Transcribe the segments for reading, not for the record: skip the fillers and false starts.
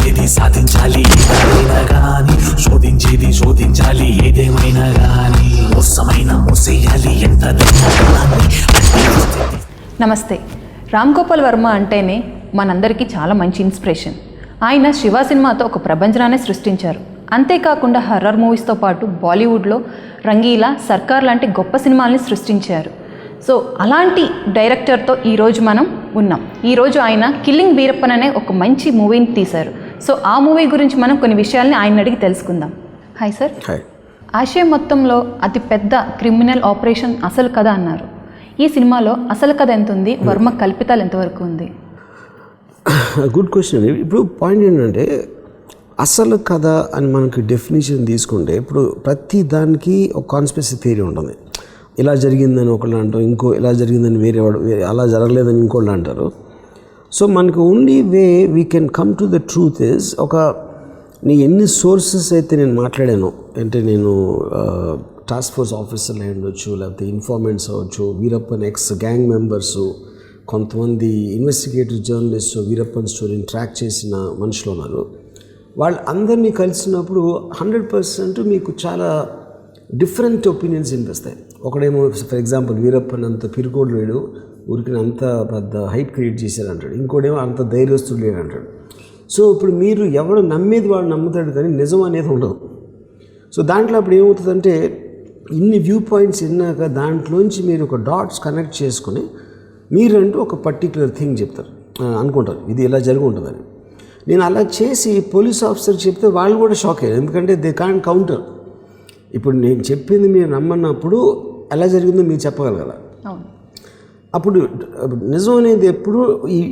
సాధించేది సాధించాలి ఏదైనా గాని, శోధించేది శోధించాలి ఏదేమైనా గాని, మోసమైన మోసేయాలి ఎంతదైనా గాని. నమస్తే. రామ్ గోపాల్ వర్మ అంటేనే మనందరికీ చాలా మంచి ఇన్స్పిరేషన్. ఆయన శివ సినిమాతో ఒక ప్రపంచాన్ని సృష్టించారు. అంతేకాకుండా హర్రర్ మూవీస్తో పాటు బాలీవుడ్లో రంగీలా, సర్కార్ లాంటి గొప్ప సినిమాల్ని సృష్టించారు. సో అలాంటి డైరెక్టర్తో ఈరోజు మనం ఉన్నాం. ఈరోజు ఆయన కిల్లింగ్ వీరప్పన్ అనే ఒక మంచి మూవీని తీశారు. సో ఆ మూవీ గురించి మనం కొన్ని విషయాల్ని ఆయన అడిగి తెలుసుకుందాం. Hi sir. ఆసియా మొత్తంలో అతి పెద్ద క్రిమినల్ ఆపరేషన్ అసలు కథ అన్నారు. ఈ సినిమాలో అసలు కథ ఎంత ఉంది, వర్మ కల్పితాలు ఎంతవరకు ఉంది? Good question. ఇప్పుడు పాయింట్ ఏంటంటే, అసలు కథ అని మనకి డెఫినేషన్ తీసుకుంటే, ఇప్పుడు ప్రతి దానికి ఒక కాన్స్పిరసీ థియరీ ఉంటుంది. ఇలా జరిగిందని ఒకళ్ళు అంటారు, ఇంకో ఇలా జరిగిందని వేరేవాడు, అలా జరగలేదని ఇంకోళ్ళు అంటారు. సో మనకు only way we can come to the truth is, నీ ఎన్ని సోర్సెస్ అయితే నేను మాట్లాడాను, అంటే నేను టాస్క్ ఫోర్స్ ఆఫీసర్లు అయి ఉండొచ్చు, లేకపోతే ఇన్ఫార్మెంట్స్ అవ్వచ్చు, వీరప్పన్ ఎక్స్ గ్యాంగ్ మెంబర్సు, కొంతమంది ఇన్వెస్టిగేటివ్ జర్నలిస్టు వీరప్పన్ స్టోరీని ట్రాక్ చేసిన మనుషులు ఉన్నారు. వాళ్ళు అందరినీ కలిసినప్పుడు 100% మీకు చాలా డిఫరెంట్ ఒపీనియన్స్ వినిపిస్తాయి. ఒకడేమో ఫర్ ఎగ్జాంపుల్ వీరప్పన్ అంత పిరుకోడు లేడు, ఊరికి అంత పెద్ద హైప్ క్రియేట్ చేశారంటాడు. ఇంకోటేమో అంత ధైర్యస్తుడు లేడు అంటాడు. సో ఇప్పుడు మీరు ఎవడు నమ్మేది వాడు నమ్ముతాడు, కానీ నిజం అనేది ఉండదు. సో దాంట్లో అప్పుడు ఏమవుతుందంటే, ఇన్ని వ్యూ పాయింట్స్ విన్నాక దాంట్లోంచి మీరు ఒక డాట్స్ కనెక్ట్ చేసుకుని మీరంటూ ఒక పర్టిక్యులర్ థింగ్ చెప్తారు, అనుకుంటారు ఇది ఇలా జరిగి ఉంటుందని. నేను అలా చేసి పోలీస్ ఆఫీసర్ చెప్తే వాళ్ళు కూడా షాక్ అయ్యారు, ఎందుకంటే దే కాంట్ కౌంటర్. ఇప్పుడు నేను చెప్పింది మీరు నమ్మన్నప్పుడు ఎలా జరిగిందో మీరు చెప్పగలగాల. అప్పుడు నిజం అనేది ఎప్పుడు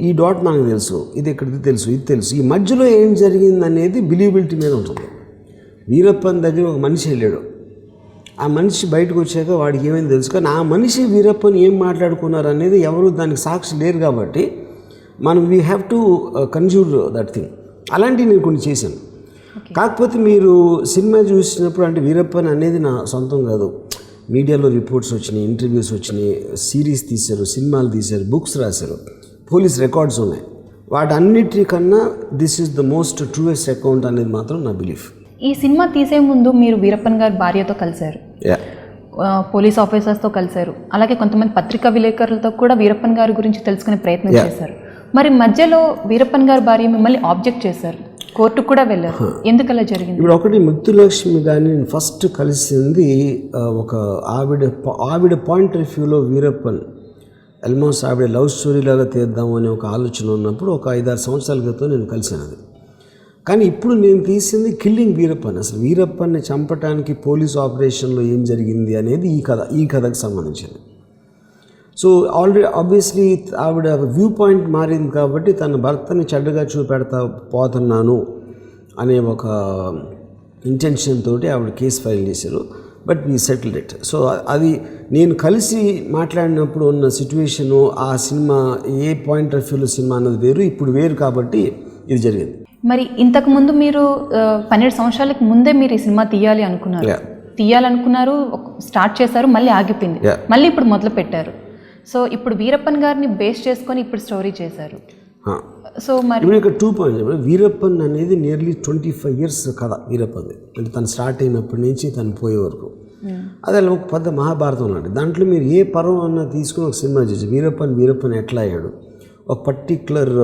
ఈ డాట్ మనకు తెలుసు, ఇది ఎక్కడిది తెలుసు, ఇది తెలుసు, ఈ మధ్యలో ఏం జరిగింది అనేది బిలీవబిలిటీ మీద ఉంటుంది. వీరప్పన్ దగ్గర ఒక మనిషి వెళ్ళాడు, ఆ మనిషి బయటకు వచ్చాక వాడికి ఏమైంది తెలుసు, కానీ ఆ మనిషి వీరప్పన్ ఏం మాట్లాడుకున్నారు అనేది ఎవరు దానికి సాక్షి లేరు. కాబట్టి మనం we have to conjure that thing. అలాంటివి నేను కొన్ని చేశాను. కాకపోతే మీరు సినిమా చూసినప్పుడు, అంటే వీరప్పన్ అనేది నా సొంతం కాదు, మీడియాలో రిపోర్ట్స్ వచ్చినాయి, ఇంటర్వ్యూస్ వచ్చినాయి, సిరీస్ తీశారు, సినిమాలు తీశారు, బుక్స్ రాశారు, పోలీస్ రికార్డ్స్ ఉన్నాయి. వాటన్నిటికన్నా this is the most truest account అనేది మాత్రం నా బిలీఫ్. ఈ సినిమా తీసే ముందు మీరు వీరప్పన్ గారి భార్యతో కలిశారు, పోలీస్ ఆఫీసర్స్తో కలిశారు, అలాగే కొంతమంది పత్రికా విలేకరులతో కూడా వీరప్పన్ గారి గురించి తెలుసుకునే ప్రయత్నం చేశారు. మరి మధ్యలో వీరప్పన్ గారి భార్య మిమ్మల్ని ఆబ్జెక్ట్ చేశారు, కోర్టుకు కూడా వెళ్ళారు. ఎందుకు అలా జరిగింది? ఇప్పుడు ఒకటి, ముత్తులక్ష్మి గారిని నేను ఫస్ట్ కలిసింది ఒక ఆవిడ పాయింట్ ఆఫ్ వ్యూలో వీరప్పన్ ఆల్మోస్ట్ ఆవిడ లవ్ స్టోరీ లాగా తీద్దాము అనే ఒక ఆలోచన ఉన్నప్పుడు ఒక 5-6 సంవత్సరాల క్రితం నేను కలిసాను అది. కానీ ఇప్పుడు నేను తీసింది కిల్లింగ్ వీరప్పన్. అసలు వీరప్పన్ని చంపడానికి పోలీస్ ఆపరేషన్లో ఏం జరిగింది అనేది ఈ కథకు సంబంధించింది. సో ఆల్రెడీ ఆబ్వియస్లీ ఆవిడ వ్యూ పాయింట్ మారింది కాబట్టి తన భర్తని చెడ్డగా చూపెడతా పోతున్నాను అనే ఒక ఇంటెన్షన్ తోటి ఆవిడ కేసు ఫైల్ చేశారు. But we settled it. So అది నేను కలిసి మాట్లాడినప్పుడు ఉన్న సిచ్యువేషను, ఆ సినిమా ఏ పాయింట్ ఆఫ్ వ్యూలో సినిమా అన్నది వేరు, ఇప్పుడు వేరు, కాబట్టి ఇది జరిగింది. మరి ఇంతకుముందు మీరు 12 సంవత్సరాలకు ముందే మీరు ఈ సినిమా తీయాలనుకున్నారు, స్టార్ట్ చేశారు, మళ్ళీ ఆగిపోయింది, మళ్ళీ ఇప్పుడు మొదలు పెట్టారు. సో ఇప్పుడు వీరప్పన్ గారిని బేస్ చేసుకొని ఇప్పుడు స్టోరీ చేశారు. సో మరి ఇక్కడ 2 పాయింట్స్. వీరప్పన్ అనేది నియర్లీ 25 years కథ వీరప్పన్ది. అంటే తను స్టార్ట్ అయినప్పటి నుంచి తను పోయే వరకు అది ఒక పెద్ద మహాభారతం లాంటి. దాంట్లో మీరు ఏ పర్వం అన్నా తీసుకుని ఒక సినిమా చేసి వీరప్పన్ ఎట్లా అయ్యాడు, ఒక పర్టిక్యులర్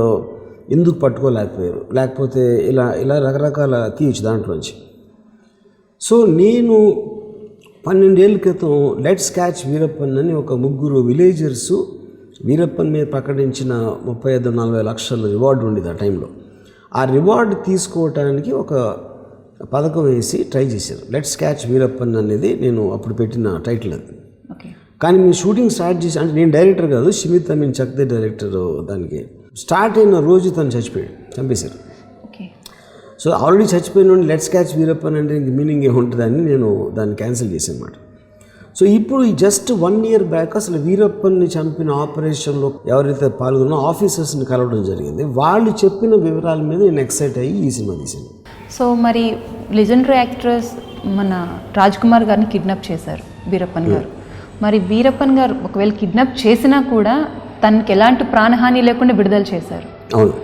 ఎందుకు పట్టుకోలేకపోయారు, లేకపోతే ఇలా రకరకాల తీయచ్చు దాంట్లోంచి. సో నేను 12 ఏళ్ళ క్రితం లెట్స్ క్యాచ్ వీరప్పన్ అని ఒక 3 విలేజర్సు వీరప్పన్ మీద ప్రకటించిన 35-40 లక్షల రివార్డు ఉండేది ఆ టైంలో. ఆ రివార్డు తీసుకోవటానికి ఒక పథకం వేసి ట్రై చేశారు. లెట్స్ క్యాచ్ వీరప్పన్ అనేది నేను అప్పుడు పెట్టిన టైటిల్ అది. కానీ మేము షూటింగ్ స్టార్ట్ చేసి, అంటే నేను డైరెక్టర్ కాదు, షిమిత్ అమీన్ చక్దే డైరెక్టర్. దానికి స్టార్ట్ అయిన రోజు తను చంపేశారు. సో ఆల్రెడీ చచ్చిపోయిన లెట్స్ క్యాచ్ వీరప్పన్ అంటే ఇంక మీనింగ్ ఏముంటుందని నేను దాన్ని క్యాన్సిల్ చేశాను అన్నమాట. సో ఇప్పుడు జస్ట్ 1 year బ్యాక్ అసలు వీరప్పన్ని చంపిన ఆపరేషన్లో ఎవరైతే పాల్గొన్నా ఆఫీసర్స్ని కలవడం జరిగింది. వాళ్ళు చెప్పిన వివరాల మీద నేను ఎక్సైట్ అయ్యి ఈ సినిమా తీశాను. సో మరి లెజెండరీ యాక్ట్రెస్ మన రాజ్ కుమార్ గారిని కిడ్నాప్ చేశారు వీరప్పన్ గారు. మరి వీరప్పన్ గారు ఒకవేళ కిడ్నాప్ చేసినా కూడా తనకి ఎలాంటి ప్రాణహాని లేకుండా విడుదల చేశారు. అవును.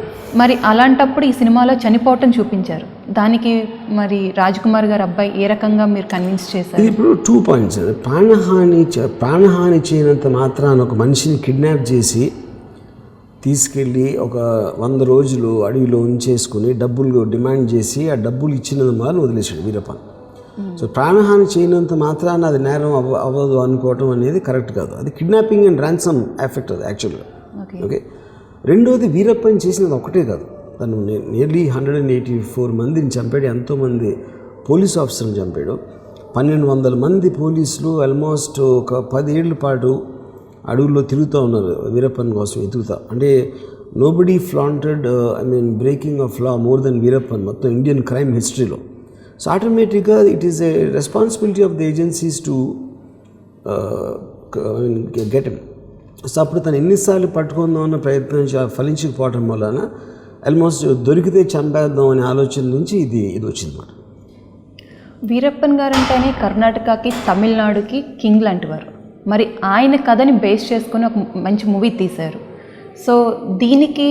మరి అలాంటప్పుడు ఈ సినిమాలో చనిపోవటం చూపించారు. దానికి మరి రాజ్ కుమార్ గారు అబ్బాయి ఏ రకంగా మీరు కన్విన్స్ చేశారు? ఇప్పుడు 2 పాయింట్స్. ప్రాణహాని చేయనంత మాత్రాన ఒక మనిషిని కిడ్నాప్ చేసి తీసుకెళ్ళి ఒక 100 రోజులు అడవిలో ఉంచేసుకుని డబ్బులు డిమాండ్ చేసి ఆ డబ్బులు ఇచ్చినందు మాత్రం వదిలేశాడు వీరప్పన్. సో ప్రాణహాని చేయనంత మాత్రాన అది నేరం అవ్వదు అనుకోవటం అనేది కరెక్ట్ కాదు. అది కిడ్నాపింగ్ అండ్ ర్యాన్సమ్ ఎఫెక్ట్ అది యాక్చువల్గా. ఓకే. రెండోది వీరప్పన్ చేసినది ఒకటే కాదు, తను నియర్లీ 184 మందిని చంపాడు, ఎంతోమంది పోలీస్ ఆఫీసర్ని చంపాడు, 1200 మంది పోలీసులు ఆల్మోస్ట్ ఒక 10 ఏళ్ల పాటు అడవుల్లో తిరుగుతూ ఉన్నారు వీరప్పన్ కోసం ఎదుగుతా. అంటే nobody flaunted breaking of law more than Veerappan మొత్తం ఇండియన్ క్రైమ్ హిస్టరీలో. సో ఆటోమేటిక్గా it is a responsibility of the agencies to get him. So అప్పుడు తను ఎన్నిసార్లు పట్టుకుందాం అన్న ప్రయత్నం ఫలించకపోవటం వలన ఆల్మోస్ట్ దొరికితే చంపేద్దాం అనే ఆలోచన నుంచి ఇది వచ్చిందన్నమాట. వీరప్పన్ గారు అంటేనే కర్ణాటకకి తమిళనాడుకి కింగ్ లాంటివారు. మరి ఆయన కథని బేస్ చేసుకుని ఒక మంచి మూవీ తీశారు. సో దీనికి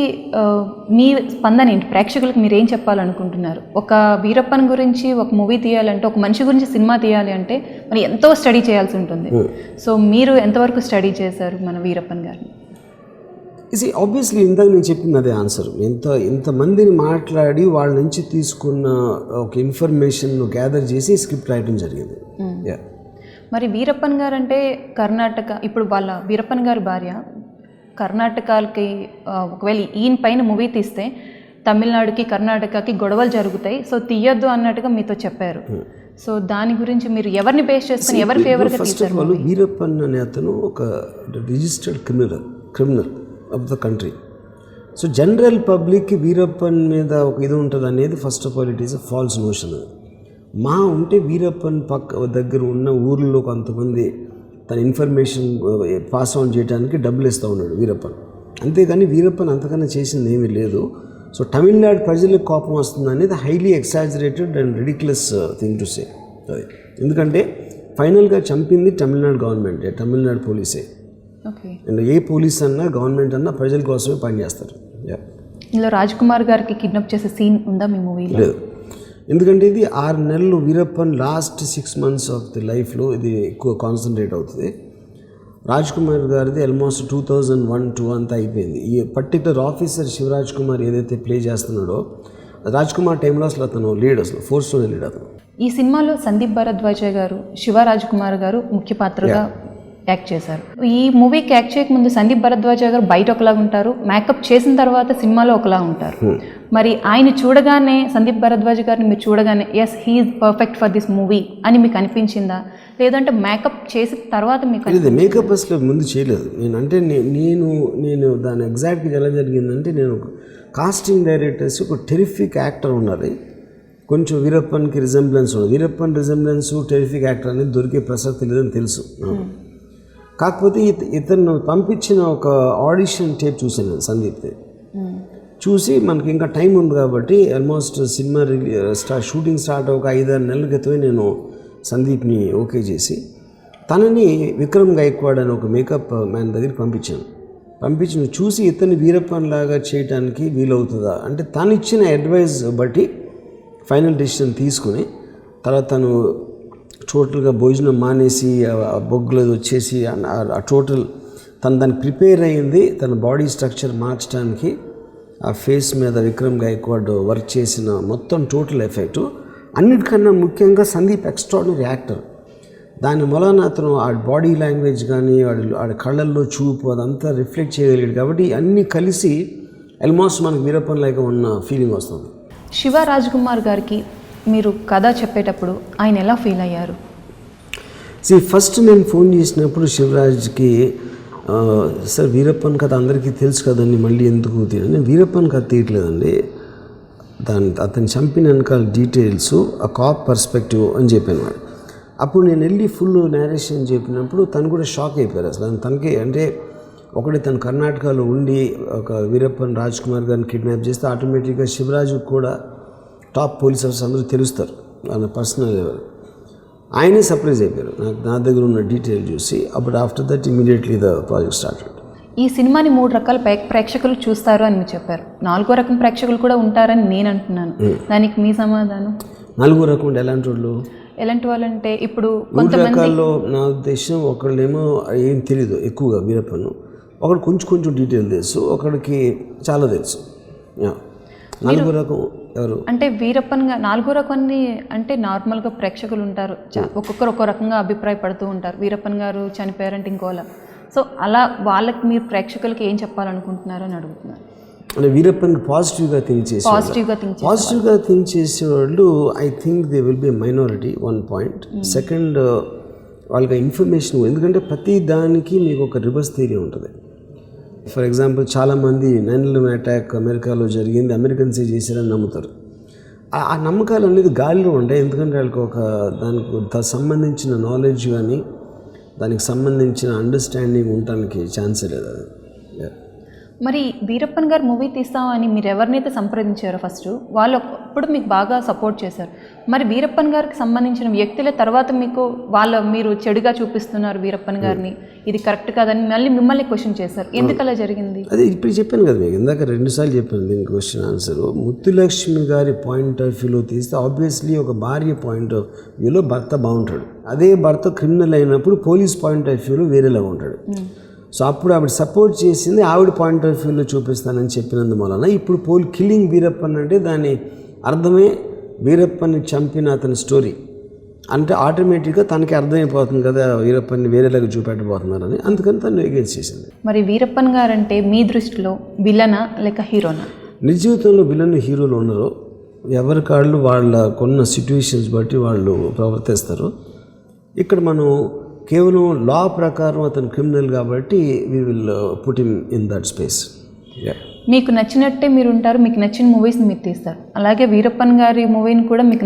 మీ స్పందన ఏంటి? ప్రేక్షకులకు మీరు ఏం చెప్పాలనుకుంటున్నారు? ఒక వీరప్పన్ గురించి ఒక మూవీ తీయాలంటే, ఒక మనిషి గురించి సినిమా తీయాలి అంటే మరి ఎంతో స్టడీ చేయాల్సి ఉంటుంది. సో మీరు ఎంతవరకు స్టడీ చేశారు మన వీరప్పన్ గారిని? ఇది ఆబ్వియస్లీ ఇందాక నేను చెప్పింది అదే ఆన్సర్. ఇంతమందిని మాట్లాడి వాళ్ళ నుంచి తీసుకున్న ఒక ఇన్ఫర్మేషన్ గ్యాదర్ చేసి స్క్రిప్ట్ రాయడం జరిగింది. మరి వీరప్పన్ గారు అంటే కర్ణాటక, ఇప్పుడు వాళ్ళ వీరప్పన్ గారి భార్య కర్ణాటకకి ఒకవేళ ఈయన పైన మూవీ తీస్తే తమిళనాడుకి కర్ణాటకకి గొడవలు జరుగుతాయి, సో తీయొద్దు అన్నట్టుగా మీతో చెప్పారు. సో దాని గురించి మీరు ఎవరిని బేస్ చేసుకుని ఎవరి ఫేవర్గా తీశారు? వీరప్పన్ అనే అతను ఒక registered criminal of the country. So general పబ్లిక్కి వీరప్పన్ మీద ఒక ఇది ఉంటుంది అనేది first of all it is a false notion. మా ఉంటే వీరప్పన్ దగ్గర ఉన్న ఊర్లో కొంతమంది తన ఇన్ఫర్మేషన్ పాస్ ఆన్ చేయడానికి డబ్బులు ఇస్తూ ఉన్నాడు వీరప్పన్. అంతేగాని వీరప్పన్ అంతకన్నా చేసింది ఏమీ లేదు. సో తమిళనాడు ప్రజలకు కోపం వస్తుంది అనేది highly exaggerated and ridiculous thing to say. అది ఎందుకంటే ఫైనల్గా చంపింది తమిళనాడు గవర్నమెంటే, తమిళనాడు పోలీసే. అండ్ ఏ పోలీస్ అన్నా గవర్నమెంట్ అన్నా ప్రజల కోసమే పనిచేస్తారు. ఇందులో రాజ్ కుమార్ గారికి కిడ్నాప్ చేసే సీన్ ఉందా మీ మూవీలో? లేదు, ఎందుకంటే ఇది 6 నెలలు Veerappan last 6 months of the లైఫ్లో ఇది ఎక్కువ కాన్సన్ట్రేట్ అవుతుంది. రాజ్ కుమార్ గారిది ఆల్మోస్ట్ 2001-2 అంతా అయిపోయింది. ఈ పర్టికులర్ ఆఫీసర్ శివరాజ్ కుమార్ ఏదైతే ప్లే చేస్తున్నాడో రాజ్ కుమార్ టైంలో అసలు అతను లీడ్, అసలు ఫోర్స్లోనే లీడ్ అతను. ఈ సినిమాలో సందీప్ భరద్వాజ గారు, శివరాజ్ కుమార్ గారు ముఖ్య పాత్రగా యాక్ట్ చేశారు. ఈ మూవీకి యాక్ట్ చేయకముందు సందీప్ భరద్వాజ గారు బయట ఒకలాగా ఉంటారు, మేకప్ చేసిన తర్వాత సినిమాలో ఒకలా ఉంటారు. మరి ఆయన చూడగానే, సందీప్ భరద్వాజ గారిని మీరు చూడగానే yes he is perfect for this movie అని మీకు అనిపించిందా? లేదంటే మేకప్ చేసిన తర్వాత మీకు? మేకప్ అసలు ముందు చేయలేదు నేను దాని ఎగ్జాక్ట్గా ఎలా జరిగిందంటే, నేను కాస్టింగ్ డైరెక్టర్స్ ఒక టెరిఫిక్ యాక్టర్ ఉన్నది, కొంచెం వీరప్పన్కి రిజెంబ్లెన్స్ ఉన్నది. వీరప్పన్ రిజెంబ్లెన్స్ టెరిఫిక్ యాక్టర్ అనేది దొరికే ప్రసక్తి లేదని తెలుసు. కాకపోతే ఇతను పంపించిన ఒక ఆడిషన్ టేప్ చూశాను నేను సందీప్ది. చూసి మనకి ఇంకా టైం ఉంది కాబట్టి ఆల్మోస్ట్ సినిమా షూటింగ్ స్టార్ట్ ఒక 5-6 నెలల క్రితమే నేను సందీప్ని ఓకే చేసి తనని విక్రమ్ గైక్వాడ్ అని ఒక మేకప్ మ్యాన్ దగ్గరికి పంపించిన చూసి ఇతన్ని వీరప్పన్ లాగా చేయడానికి వీలవుతుందా అంటే తను ఇచ్చిన అడ్వైస్ బట్టి ఫైనల్ డెసిషన్ తీసుకుని తర్వాత తను టోటల్గా భోజనం మానేసి బొగ్గులు వచ్చేసి ఆ టోటల్ దానికి ప్రిపేర్ అయ్యింది. తన బాడీ స్ట్రక్చర్ మార్చడానికి ఆ ఫేస్ మీద విక్రమ్ గైక్వాడ్ వర్క్ చేసిన మొత్తం టోటల్ ఎఫెక్టు. అన్నిటికన్నా ముఖ్యంగా సందీప్ ఎక్స్ట్రాడినరీ యాక్టర్. దాని మూలాన అతను ఆ బాడీ లాంగ్వేజ్ కానీ వాడి కళ్ళల్లో చూపు అదంతా రిఫ్లెక్ట్ చేయగలిగాడు. కాబట్టి అన్నీ కలిసి ఆల్మోస్ట్ మనకు వీరప్పన్ లాగా ఉన్న ఫీలింగ్ వస్తుంది. శివ రాజ్ కుమార్ గారికి మీరు కథ చెప్పేటప్పుడు ఆయన ఎలా ఫీల్ అయ్యారు? ఫస్ట్ నేను ఫోన్ చేసినప్పుడు శివరాజ్కి, సార్ వీరప్పన్ కథ అందరికీ తెలుసు కదండి, మళ్ళీ ఎందుకు నేను వీరప్పన్ కథ తీయట్లేదండి, అతను చంపిన వెనకాల డీటెయిల్స్ ఆ కాప్ పర్స్పెక్టివ్ అని చెప్పాను. అప్పుడు నేను వెళ్ళి ఫుల్ నేరేషన్ చెప్పినప్పుడు తను కూడా షాక్ అయిపోయారు. అసలు తనకి అంటే ఒకటి తను కర్ణాటకలో ఉండి ఒక వీరప్పన్ రాజ్ కుమార్ గారిని కిడ్నాప్ చేస్తే ఆటోమేటిక్గా శివరాజు కూడా టాప్ పోలీస్ ఆఫీసర్స్ అందరూ తెలుస్తారు ఆయన పర్సనల్ లెవెల్. ఆయనే సర్ప్రైజ్ అయిపోయారు నా దగ్గర ఉన్న డీటెయిల్ చూసి. అప్పుడు after that immediately the project started. ఈ సినిమాని 3 రకాల ప్రేక్షకులు చూస్తారు అని మీరు చెప్పారు. 4వ రకం ప్రేక్షకులు కూడా ఉంటారని నేను అంటున్నాను. దానికి మీ సమాధానం? 4వ రకం అంటే ఎలాంటి వాళ్ళు? ఎలాంటి వాళ్ళు అంటే ఇప్పుడు 3 రకాల్లో నా ఉద్దేశం ఒకళ్ళేమో ఏం తెలీదు ఎక్కువగా వీరప్పను, ఒకడు కొంచెం డీటెయిల్ తెలుసు, ఒకడికి చాలా తెలుసు. 4వ రకం ఎవరు అంటే వీరప్పన్ గారు 4వ రకాన్ని అంటే నార్మల్గా ప్రేక్షకులు ఉంటారు, ఒక్కొక్కరు ఒక్కో రకంగా అభిప్రాయపడుతూ ఉంటారు. వీరప్పన్ గారు చనిపోయారంటే ఇంకోలా. సో అలా వాళ్ళకి మీరు ప్రేక్షకులకి ఏం చెప్పాలనుకుంటున్నారు అని అడుగుతున్నారు. అంటే వీరప్పన్కి పాజిటివ్గా థింక్ చేసేవాళ్ళు I think they will be minority. 1 point. Second, వాళ్ళకి ఇన్ఫర్మేషన్, ఎందుకంటే ప్రతి దానికి మీకు ఒక రివర్స్ థియరీ ఉంటుంది. ఫర్ ఎగ్జాంపుల్ చాలామంది 9/11 అటాక్ అమెరికాలో జరిగింది, అమెరికన్సే చేశారని నమ్ముతారు. ఆ నమ్మకాలు అనేది గాలిలో ఉంటాయి, ఎందుకంటే వాళ్ళకి దానికి సంబంధించిన నాలెడ్జ్ కానీ దానికి సంబంధించిన అండర్స్టాండింగ్ ఉండటానికి ఛాన్సే లేదు. అది మరి వీరప్పన్ గారు మూవీ తీస్తామని మీరు ఎవరినైతే సంప్రదించారో ఫస్ట్, వాళ్ళు అప్పుడు మీకు బాగా సపోర్ట్ చేశారు. మరి వీరప్పన్ గారికి సంబంధించిన వ్యక్తుల తర్వాత మీరు చెడుగా చూపిస్తున్నారు వీరప్పన్ గారిని, ఇది కరెక్ట్ కాదని మళ్ళీ మిమ్మల్ని క్వశ్చన్ చేశారు. ఎందుకు అలా జరిగింది? అదే ఇప్పుడు చెప్పాను కదా మీకు, ఇందాక 2 సార్లు చెప్పాను దీని క్వశ్చన్ ఆన్సర్. ముత్తులక్ష్మి గారి పాయింట్ ఆఫ్ వ్యూలో తీస్తే ఆబ్వియస్లీ ఒక భార్య పాయింట్ ఆఫ్ వ్యూలో భర్త బాగుంటాడు, అదే భర్త క్రిమినల్ అయినప్పుడు పోలీస్ పాయింట్ ఆఫ్ వ్యూలో వేరేలాగా ఉంటాడు. సో అప్పుడు ఆవిడ సపోర్ట్ చేసింది ఆవిడ పాయింట్ ఆఫ్ వ్యూలో చూపిస్తానని చెప్పినందు వలన ఇప్పుడు కిల్లింగ్ వీరప్పన్ అంటే దాని అర్థమే వీరప్పన్ని చంపిన అతని స్టోరీ అంటే ఆటోమేటిక్గా తనకి అర్థమైపోతుంది కదా వీరప్పన్ని వేరేలాగా చూపెట్టబోతున్నారని, అందుకని తను ఎగేజ్ చేసింది. మరి వీరప్పన్ గారు అంటే మీ దృష్టిలో విలనా లేక హీరోనా? నిజ జీవితంలో విలన్ హీరోలు ఉండరు, ఎవరి కాళ్ళు వాళ్ళకున్న సిచ్యువేషన్స్ బట్టి వాళ్ళు ప్రవర్తిస్తారు. ఇక్కడ మనం కేవలం లా ప్రకారం అతను క్రిమినల్ కాబట్టి we will put him in that space. మీకు నచ్చినట్టే మీరు ఉంటారు, మీకు నచ్చిన మూవీస్ని మీరు తీస్తారు. అలాగే వీరప్పన్ గారి మూవీని కూడా మీకు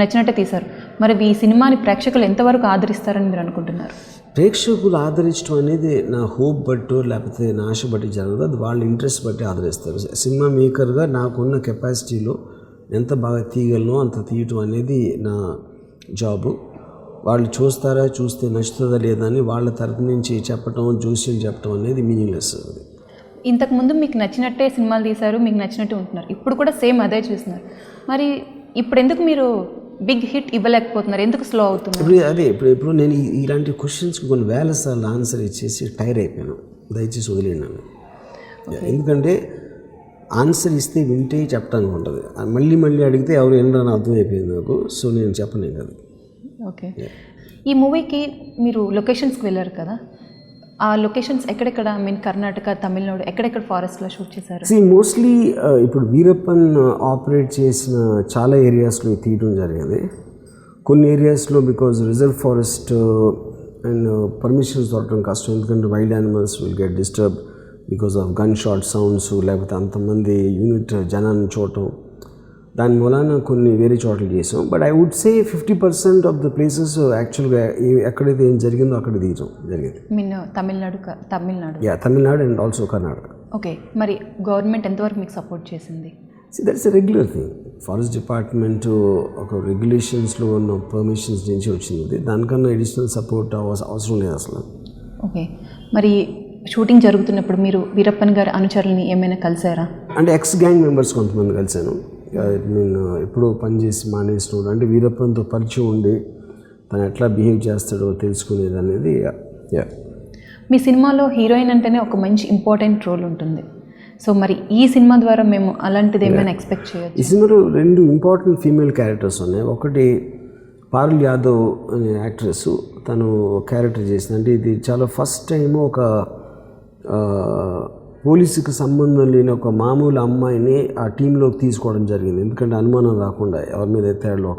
నచ్చినట్టే తీశారు. మరి ఈ సినిమాని ప్రేక్షకులు ఎంతవరకు ఆదరిస్తారని మీరు అనుకుంటున్నారు? ప్రేక్షకులు ఆదరించడం అనేది నా హోప్ బట్టు లేకపోతే నా ఆశ బట్టి జరగదు, అది వాళ్ళ ఇంట్రెస్ట్ బట్టి ఆదరిస్తారు. సినిమా మేకర్గా నాకున్న కెపాసిటీలో ఎంత బాగా తీయగలను అంత తీయటం అనేది నా జాబు. వాళ్ళు చూస్తే నచ్చుతుందా లేదా అని వాళ్ళ తరపు నుంచి జోస్యం చెప్పడం అనేది మీనింగ్లెస్. అది ఇంతకుముందు మీకు నచ్చినట్టే సినిమాలు తీశారు, మీకు నచ్చినట్టు ఉంటున్నారు, ఇప్పుడు కూడా సేమ్ అదే చూస్తున్నారు. మరి ఇప్పుడు ఎందుకు మీరు బిగ్ హిట్ ఇవ్వలేకపోతున్నారు, ఎందుకు స్లో అవుతున్నారు? ఇప్పుడు నేను ఇలాంటి క్వశ్చన్స్కి కొన్ని వేల సార్లు ఆన్సర్ ఇచ్చేసి టైర్ అయిపోయాను, దయచేసి వదిలేను. ఎందుకంటే ఆన్సర్ ఇస్తే వింటే చెప్పడానికి ఉంటుంది, మళ్ళీ అడిగితే ఎవరు ఏంటని అర్థమైపోయింది నాకు. సో నేను చెప్పలేను కదా. ఓకే, ఈ మూవీకి మీరు లొకేషన్స్కి వెళ్ళారు కదా, ఆ లొకేషన్స్ ఎక్కడెక్కడ? కర్ణాటక, తమిళనాడు, ఎక్కడెక్కడ ఫారెస్ట్లో షూట్ చేశారు? మోస్ట్లీ ఇప్పుడు వీరప్పన్ ఆపరేట్ చేసిన చాలా ఏరియాస్లో తీయడం జరిగింది. కొన్ని ఏరియాస్లో because reserve forest and permissions దొరకడం కష్టం, ఎందుకంటే wild animals will get disturb because of gun shot sounds, లేకపోతే అంతమంది యూనిట్ జనాన్ని చూడటం, దాని మూలాన కొన్ని వేరే చోట్ల చేసాం. But I would say 50% of the places యాక్చువల్గా ఎక్కడైతే ఏం జరిగిందో అక్కడ తీయడం జరిగింది. Tamil Nadu and also Karnataka. Okay, మరి గవర్నమెంట్ ఎంతవరకు మీకు సపోర్ట్ చేసింది? That's a regular thing. Forest department ఒక రెగ్యులేషన్స్లో ఉన్న పర్మిషన్స్ నుంచి వచ్చింది, దానికన్నా అడిషనల్ సపోర్ట్ అవసరం లేదు అసలు. ఓకే, మరి షూటింగ్ జరుగుతున్నప్పుడు మీరు వీరప్పన్ గారి అనుచరులని ఏమైనా కలిసారా? అంటే ఎక్స్ గ్యాంగ్ మెంబర్స్ కొంతమంది కలిశాను. నేను ఎప్పుడో పనిచేసి మానేసినోడు, అంటే వీరప్పన్తో పరిచయం ఉండి తను ఎట్లా బిహేవ్ చేస్తాడో తెలుసుకునేది అనేది. మీ సినిమాలో హీరోయిన్ అంటేనే ఒక మంచి ఇంపార్టెంట్ రోల్ ఉంటుంది. సో మరి ఈ సినిమా ద్వారా మేము అలాంటిది ఏమైనా ఎక్స్పెక్ట్ చేయొచ్చు? ఈ సినిమాలో 2 ఇంపార్టెంట్ ఫీమేల్ క్యారెక్టర్స్ ఉన్నాయి. ఒకటి పారుల్ యాదవ్ అనే యాక్ట్రెస్, తను క్యారెక్టర్ చేసింది. అంటే ఇది చాలా ఫస్ట్ టైం ఒక పోలీసుకి సంబంధం లేని ఒక మామూలు అమ్మాయిని ఆ టీంలోకి తీసుకోవడం జరిగింది, ఎందుకంటే అనుమానం రాకుండా ఎవరి మీద అయితే వాళ్ళు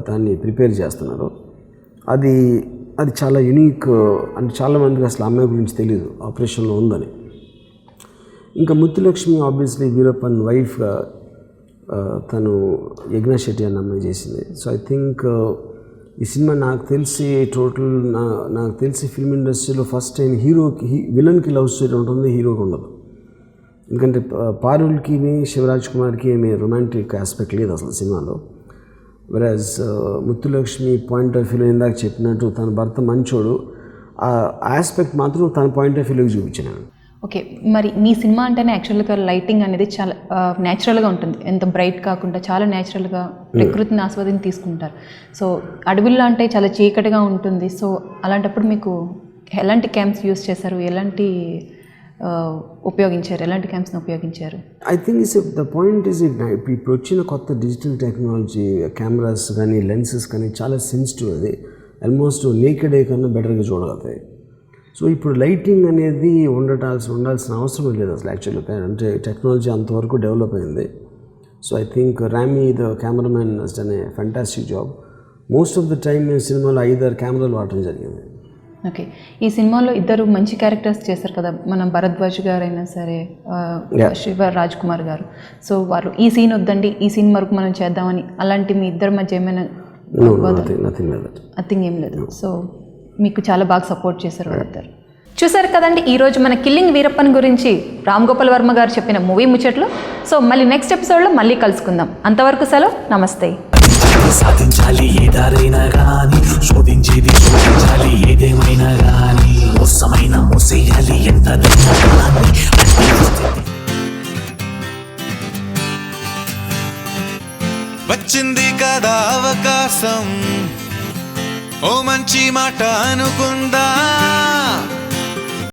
దాన్ని ప్రిపేర్ చేస్తున్నారు. అది చాలా యునీక్. అంటే చాలామందికి అసలు అమ్మాయి గురించి తెలియదు ఆపరేషన్లో ఉందని. ఇంకా ముత్తులక్ష్మి ఆబ్వియస్లీ వీరప్పన్ వైఫ్గా తను యజ్ఞ శెట్టి అన్న అమ్మాయి చేసింది. సో ఐ థింక్ ఈ సినిమా నాకు తెలిసి ఫిల్మ్ ఇండస్ట్రీలో ఫస్ట్ టైం విలన్కి లవ్ స్టోరీ ఉంటుంది, హీరోకి ఉండదు. ఎందుకంటే పారుల్కి శివరాజ్ కుమార్కి ఏమీ రొమాంటిక్ ఆస్పెక్ట్ లేదు అసలు సినిమాలో. వెరాజ్ ముత్తులక్ష్మి పాయింట్ ఆఫ్ వ్యూలో ఇందాక చెప్పినట్టు తన భర్త మంచోడు, ఆ ఆస్పెక్ట్ మాత్రం తన పాయింట్ ఆఫ్ వ్యూలోకి చూపించాను. ఓకే, మరి మీ సినిమా అంటేనే యాక్చువల్గా లైటింగ్ అనేది చాలా న్యాచురల్గా ఉంటుంది, ఎంత బ్రైట్ కాకుండా చాలా న్యాచురల్గా ప్రకృతిని ఆస్వాదించి తీసుకుంటారు. సో అడవుల్లో అంటే చాలా చీకటిగా ఉంటుంది. సో అలాంటప్పుడు మీకు ఎలాంటి క్యాంప్స్ యూస్ చేశారు, ఎలాంటి ఎలాంటి క్యాంప్స్ని ఉపయోగించారు? I think the point is ఇప్పుడు వచ్చిన కొత్త డిజిటల్ టెక్నాలజీ కెమెరాస్ కానీ లెన్సెస్ కానీ చాలా సెన్సిటివ్, అది ఆల్మోస్ట్ నేకెడ్ కన్నా బెటర్గా చూడగలుగుతాయి. సో ఇప్పుడు లైటింగ్ అనేది ఉండాల్సిన అవసరం లేదు అసలు యాక్చువల్గా, అంటే టెక్నాలజీ అంతవరకు డెవలప్ అయింది. So I think ramie the cameraman has done a fantastic job. Most of the time మేము సినిమాలో 5-6 కెమెరాలు వాడటం జరిగింది. ఓకే, ఈ సినిమాలో ఇద్దరు మంచి క్యారెక్టర్స్ చేశారు కదా, మనం భరద్వాజ్ గారు అయినా సరే శివ రాజ్ కుమార్ గారు. సో వారు ఈ సీన్ వద్దండి, ఈ సీన్ వరకు మనం చేద్దామని అలాంటి మీ ఇద్దరి మధ్య ఏమైనా నథింగ్ ఏం లేదు. సో మీకు చాలా బాగా సపోర్ట్ చేశారు వాళ్ళిద్దరు. చూసారు కదండి ఈరోజు మన కిల్లింగ్ వీరప్పన్ గురించి రామ్ గోపాల్ వర్మ గారు చెప్పిన మూవీ ముచ్చట్లు. సో మళ్ళీ నెక్స్ట్ ఎపిసోడ్లో మళ్ళీ కలుసుకుందాం. అంతవరకు సెలవు, నమస్తే. సాధించాలి ఏదారైనా గాని, శోధించేది శోధించాలి ఏదేమైనా గాని, మోసమైన మోసేయాలి ఎంత దమ్ముగాని. వచ్చింది కదా అవకాశం, ఓ మంచి మాట అనుకుందా.